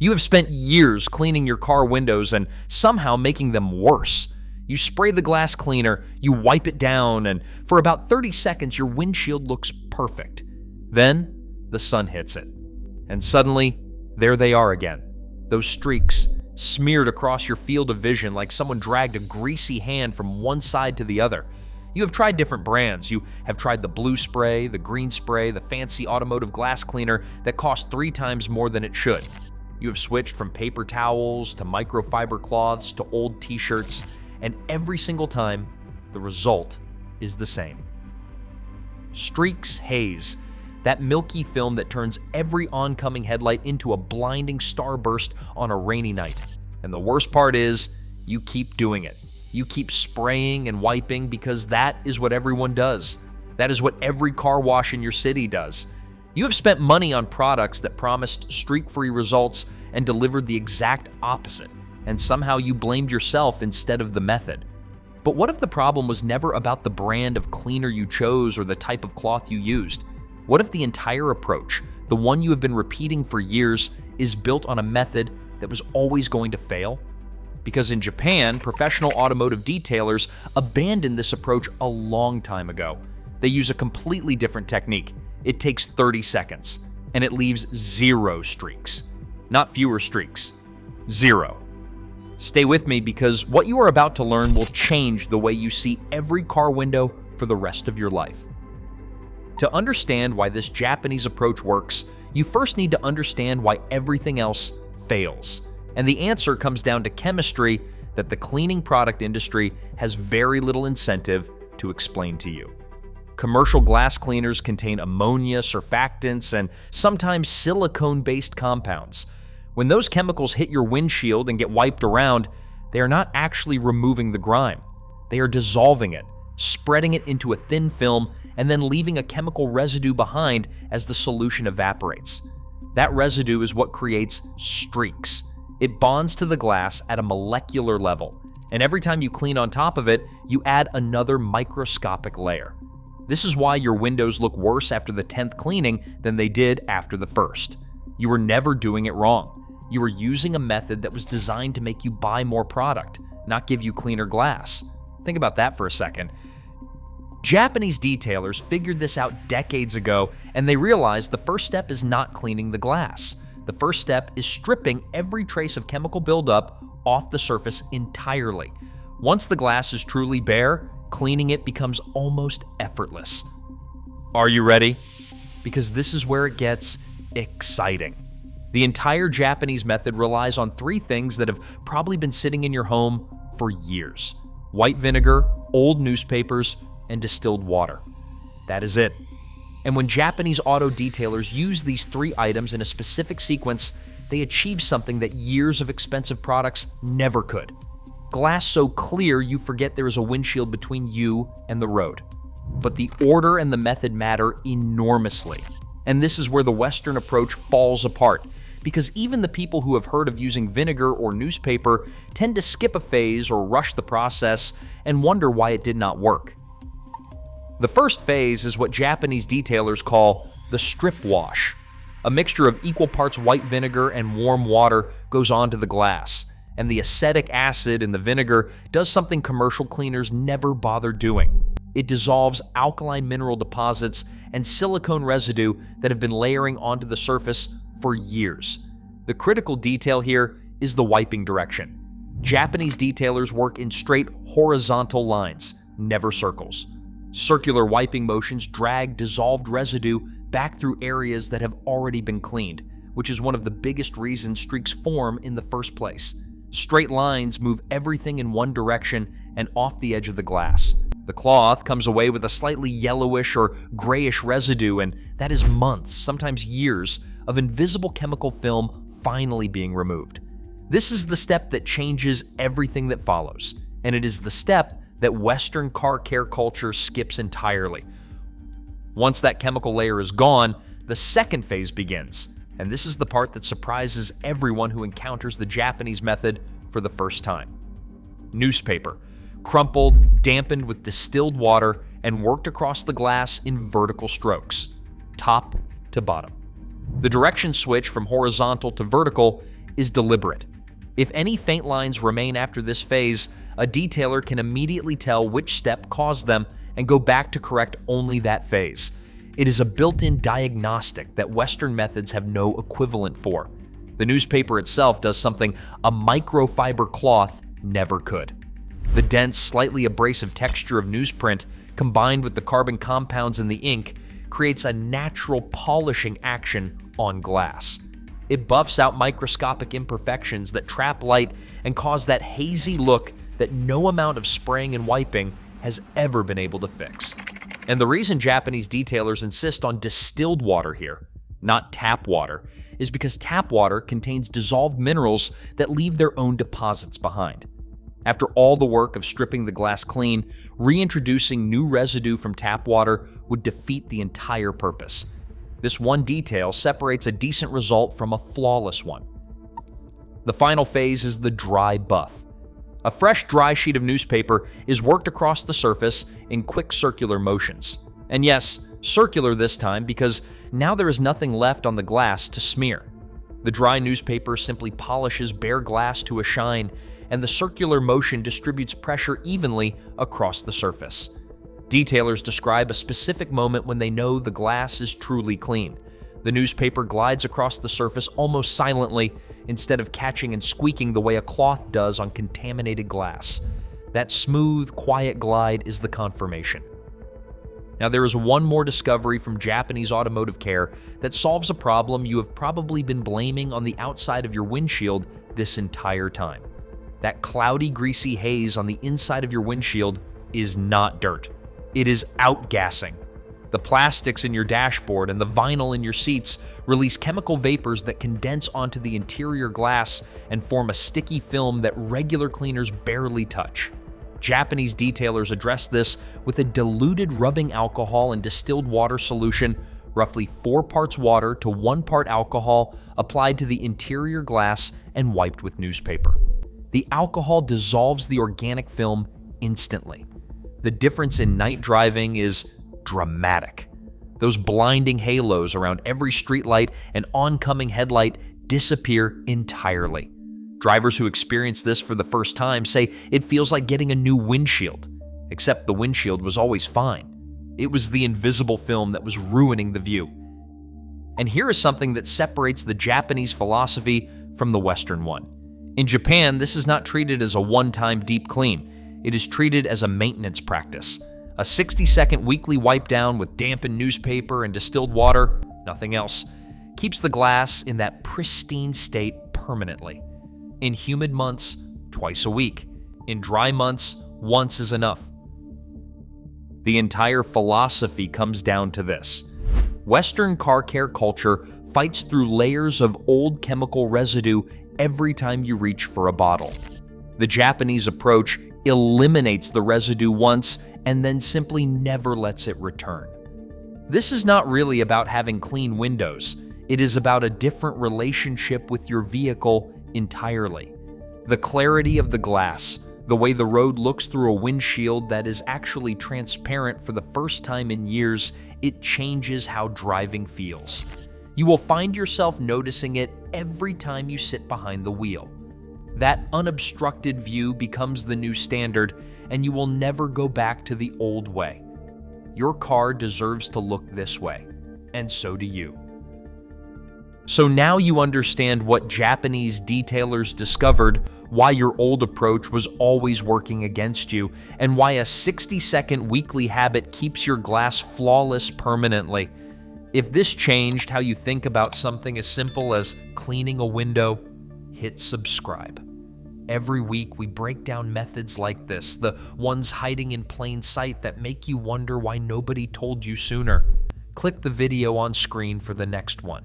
You have spent years cleaning your car windows and somehow making them worse. You spray the glass cleaner, you wipe it down, and for about 30 seconds your windshield looks perfect. Then, the sun hits it. And suddenly, there they are again. Those streaks, smeared across your field of vision like someone dragged a greasy hand from one side to the other. You have tried different brands. You have tried the blue spray, the green spray, the fancy automotive glass cleaner that costs 3 times more than it should. You have switched from paper towels to microfiber cloths to old t-shirts, and every single time, the result is the same. Streaks haze, that milky film that turns every oncoming headlight into a blinding starburst on a rainy night. And the worst part is, you keep doing it. You keep spraying and wiping because that is what everyone does. That is what every car wash in your city does. You have spent money on products that promised streak-free results and delivered the exact opposite. And somehow you blamed yourself instead of the method. But what if the problem was never about the brand of cleaner you chose or the type of cloth you used? What if the entire approach, the one you have been repeating for years, is built on a method that was always going to fail? Because in Japan, professional automotive detailers abandoned this approach a long time ago. They use a completely different technique. It takes 30 seconds, and it leaves 0 streaks. Not fewer streaks. 0. Stay with me because what you are about to learn will change the way you see every car window for the rest of your life. To understand why this Japanese approach works, you first need to understand why everything else fails. And the answer comes down to chemistry that the cleaning product industry has very little incentive to explain to you. Commercial glass cleaners contain ammonia, surfactants, and sometimes silicone-based compounds. When those chemicals hit your windshield and get wiped around, they are not actually removing the grime. They are dissolving it, spreading it into a thin film, and then leaving a chemical residue behind as the solution evaporates. That residue is what creates streaks. It bonds to the glass at a molecular level, and every time you clean on top of it, you add another microscopic layer. This is why your windows look worse after the 10th cleaning than they did after the first. You were never doing it wrong. You were using a method that was designed to make you buy more product, not give you cleaner glass. Think about that for a second. Japanese detailers figured this out decades ago, and they realized the first step is not cleaning the glass. The first step is stripping every trace of chemical buildup off the surface entirely. Once the glass is truly bare, cleaning it becomes almost effortless. Are you ready? Because this is where it gets exciting. The entire Japanese method relies on 3 things that have probably been sitting in your home for years: white vinegar, old newspapers, and distilled water. That is it. And when Japanese auto detailers use these 3 items in a specific sequence, they achieve something that years of expensive products never could. Glass so clear you forget there is a windshield between you and the road. But the order and the method matter enormously. And this is where the Western approach falls apart, because even the people who have heard of using vinegar or newspaper tend to skip a phase or rush the process and wonder why it did not work. The first phase is what Japanese detailers call the strip wash. A mixture of equal parts white vinegar and warm water goes onto the glass, and the acetic acid in the vinegar does something commercial cleaners never bother doing. It dissolves alkaline mineral deposits and silicone residue that have been layering onto the surface for years. The critical detail here is the wiping direction. Japanese detailers work in straight horizontal lines, never circles. Circular wiping motions drag dissolved residue back through areas that have already been cleaned, which is one of the biggest reasons streaks form in the first place. Straight lines move everything in one direction and off the edge of the glass. The cloth comes away with a slightly yellowish or grayish residue, and that is months, sometimes years, of invisible chemical film finally being removed. This is the step that changes everything that follows, and it is the step that Western car care culture skips entirely. Once that chemical layer is gone, the second phase begins, and this is the part that surprises everyone who encounters the Japanese method for the first time. Newspaper, crumpled, dampened with distilled water, and worked across the glass in vertical strokes, top to bottom. The direction switch from horizontal to vertical is deliberate. If any faint lines remain after this phase, a detailer can immediately tell which step caused them and go back to correct only that phase. It is a built-in diagnostic that Western methods have no equivalent for. The newspaper itself does something a microfiber cloth never could. The dense, slightly abrasive texture of newsprint, combined with the carbon compounds in the ink, creates a natural polishing action on glass. It buffs out microscopic imperfections that trap light and cause that hazy look that no amount of spraying and wiping has ever been able to fix. And the reason Japanese detailers insist on distilled water here, not tap water, is because tap water contains dissolved minerals that leave their own deposits behind. After all the work of stripping the glass clean, reintroducing new residue from tap water would defeat the entire purpose. This one detail separates a decent result from a flawless one. The final phase is the dry buff. A fresh, dry sheet of newspaper is worked across the surface in quick circular motions. And yes, circular this time because now there is nothing left on the glass to smear. The dry newspaper simply polishes bare glass to a shine, and the circular motion distributes pressure evenly across the surface. Detailers describe a specific moment when they know the glass is truly clean. The newspaper glides across the surface almost silently instead of catching and squeaking the way a cloth does on contaminated glass. That smooth, quiet glide is the confirmation. Now, there is one more discovery from Japanese automotive care that solves a problem you have probably been blaming on the outside of your windshield this entire time. That cloudy, greasy haze on the inside of your windshield is not dirt. It is outgassing. The plastics in your dashboard and the vinyl in your seats release chemical vapors that condense onto the interior glass and form a sticky film that regular cleaners barely touch. Japanese detailers address this with a diluted rubbing alcohol and distilled water solution, roughly 4 parts water to 1 part alcohol, applied to the interior glass and wiped with newspaper. The alcohol dissolves the organic film instantly. The difference in night driving is dramatic. Those blinding halos around every streetlight and oncoming headlight disappear entirely. Drivers who experience this for the first time say it feels like getting a new windshield, except the windshield was always fine. It was the invisible film that was ruining the view. And here is something that separates the Japanese philosophy from the Western one. In Japan, this is not treated as a one-time deep clean. It is treated as a maintenance practice. A 60-second weekly wipe down with dampened newspaper and distilled water, nothing else, keeps the glass in that pristine state permanently. In humid months, twice a week. In dry months, once is enough. The entire philosophy comes down to this. Western car care culture fights through layers of old chemical residue every time you reach for a bottle. The Japanese approach eliminates the residue once and then simply never lets it return. This is not really about having clean windows. It is about a different relationship with your vehicle entirely. The clarity of the glass, the way the road looks through a windshield that is actually transparent for the first time in years, it changes how driving feels. You will find yourself noticing it every time you sit behind the wheel. That unobstructed view becomes the new standard, and you will never go back to the old way. Your car deserves to look this way, and so do you. So now you understand what Japanese detailers discovered, why your old approach was always working against you, and why a 60-second weekly habit keeps your glass flawless permanently. If this changed how you think about something as simple as cleaning a window, hit subscribe. Every week we break down methods like this, the ones hiding in plain sight that make you wonder why nobody told you sooner. Click the video on screen for the next one.